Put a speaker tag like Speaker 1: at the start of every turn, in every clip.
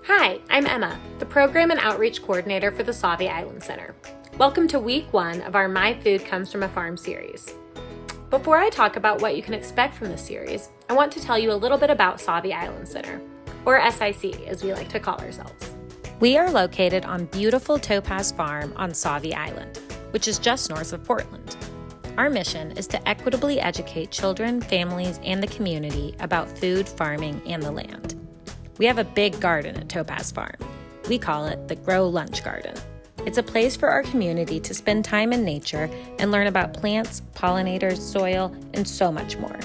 Speaker 1: Hi, I'm Emma, the Program and Outreach Coordinator for the Sauvie Island Center. Welcome to week 1 of our My Food Comes from a Farm series. Before I talk about what you can expect from this series, I want to tell you a little bit about Sauvie Island Center, or SIC as we like to call ourselves. We are located on beautiful Topaz Farm on Sauvie Island, which is just north of Portland. Our mission is to equitably educate children, families, and the community about food, farming, and the land. We have a big garden at Topaz Farm. We call it the Grow Lunch Garden. It's a place for our community to spend time in nature and learn about plants, pollinators, soil, and so much more.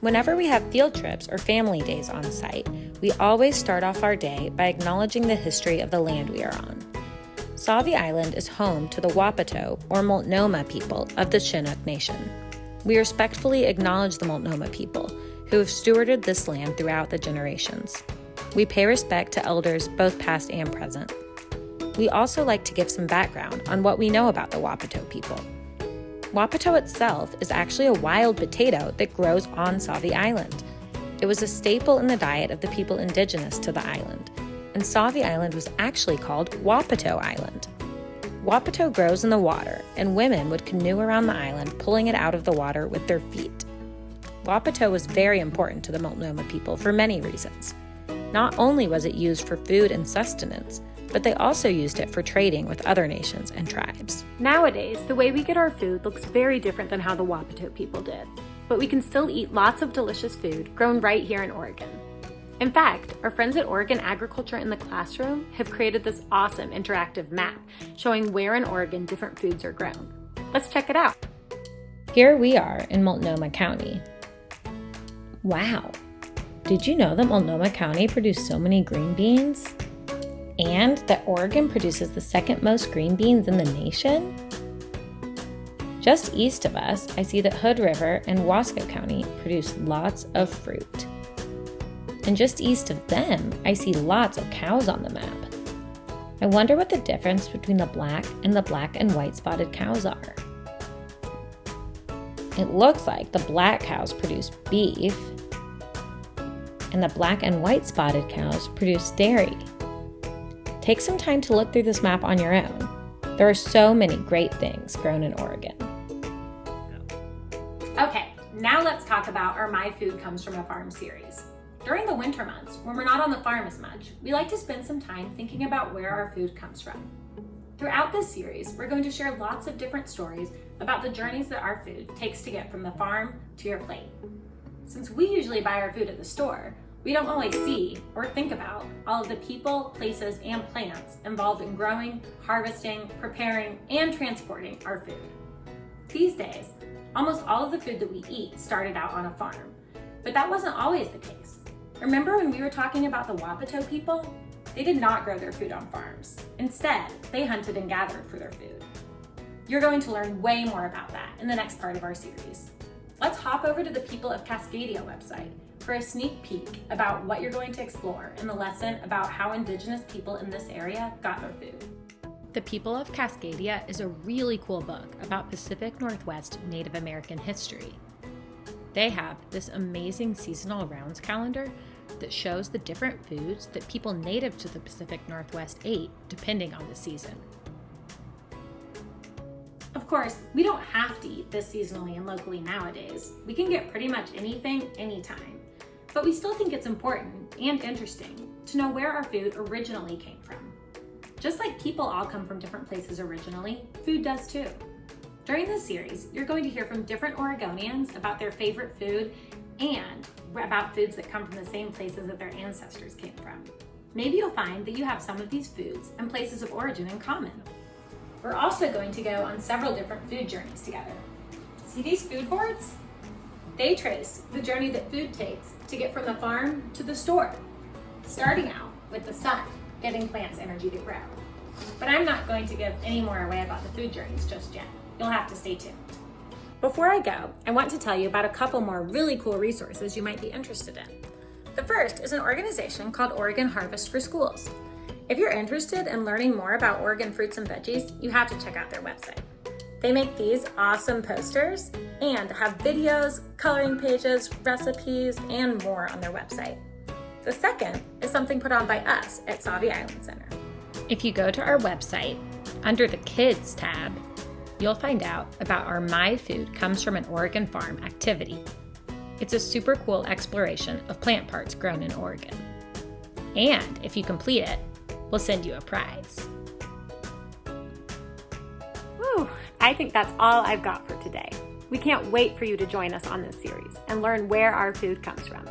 Speaker 1: Whenever we have field trips or family days on site, we always start off our day by acknowledging the history of the land we are on. Sauvie Island is home to the Wapato or Multnomah people of the Chinook Nation. We respectfully acknowledge the Multnomah people who have stewarded this land throughout the generations. We pay respect to elders both past and present. We also like to give some background on what we know about the Wapato people. Wapato itself is actually a wild potato that grows on Sauvie Island. It was a staple in the diet of the people indigenous to the island, and Sauvie Island was actually called Wapato Island. Wapato grows in the water, and women would canoe around the island, pulling it out of the water with their feet. Wapato was very important to the Multnomah people for many reasons. Not only was it used for food and sustenance, but they also used it for trading with other nations and tribes. Nowadays, the way we get our food looks very different than how the Wapato people did, but we can still eat lots of delicious food grown right here in Oregon. In fact, our friends at Oregon Agriculture in the Classroom have created this awesome interactive map showing where in Oregon different foods are grown. Let's check it out. Here we are in Multnomah County. Wow, did you know that Multnomah County produced so many green beans? And that Oregon produces the second most green beans in the nation? Just east of us, I see that Hood River and Wasco County produce lots of fruit. And just east of them, I see lots of cows on the map. I wonder what the difference between the black and white spotted cows are. It looks like the black cows produce beef, and the black and white spotted cows produce dairy. Take some time to look through this map on your own. There are so many great things grown in Oregon. Okay, now let's talk about our My Food Comes from a Farm series. During the winter months, when we're not on the farm as much, we like to spend some time thinking about where our food comes from. Throughout this series, we're going to share lots of different stories about the journeys that our food takes to get from the farm to your plate. Since we usually buy our food at the store, we don't always see or think about all of the people, places, and plants involved in growing, harvesting, preparing, and transporting our food. These days, almost all of the food that we eat started out on a farm, but that wasn't always the case. Remember when we were talking about the Wapato people? They did not grow their food on farms. Instead, they hunted and gathered for their food. You're going to learn way more about that in the next part of our series. Let's hop over to the People of Cascadia website for a sneak peek about what you're going to explore in the lesson about how Indigenous people in this area got their food. The People of Cascadia is a really cool book about Pacific Northwest Native American history. They have this amazing seasonal rounds calendar that shows the different foods that people native to the Pacific Northwest ate depending on the season. Of course, we don't have to eat this seasonally and locally nowadays. We can get pretty much anything, anytime. But we still think it's important and interesting to know where our food originally came from. Just like people all come from different places originally, food does too. During this series, you're going to hear from different Oregonians about their favorite food and about foods that come from the same places that their ancestors came from. Maybe you'll find that you have some of these foods and places of origin in common. We're also going to go on several different food journeys together. See these food boards? They trace the journey that food takes to get from the farm to the store, starting out with the sun giving plants energy to grow. But I'm not going to give any more away about the food journeys just yet. You'll have to stay tuned. Before I go, I want to tell you about a couple more really cool resources you might be interested in. The first is an organization called Oregon Harvest for Schools. If you're interested in learning more about Oregon fruits and veggies, you have to check out their website. They make these awesome posters and have videos, coloring pages, recipes, and more on their website. The second is something put on by us at Sauvie Island Center. If you go to our website, under the Kids tab, you'll find out about our My Food Comes from an Oregon Farm activity. It's a super cool exploration of plant parts grown in Oregon. And if you complete it, we'll send you a prize. Whew, I think that's all I've got for today. We can't wait for you to join us on this series and learn where our food comes from.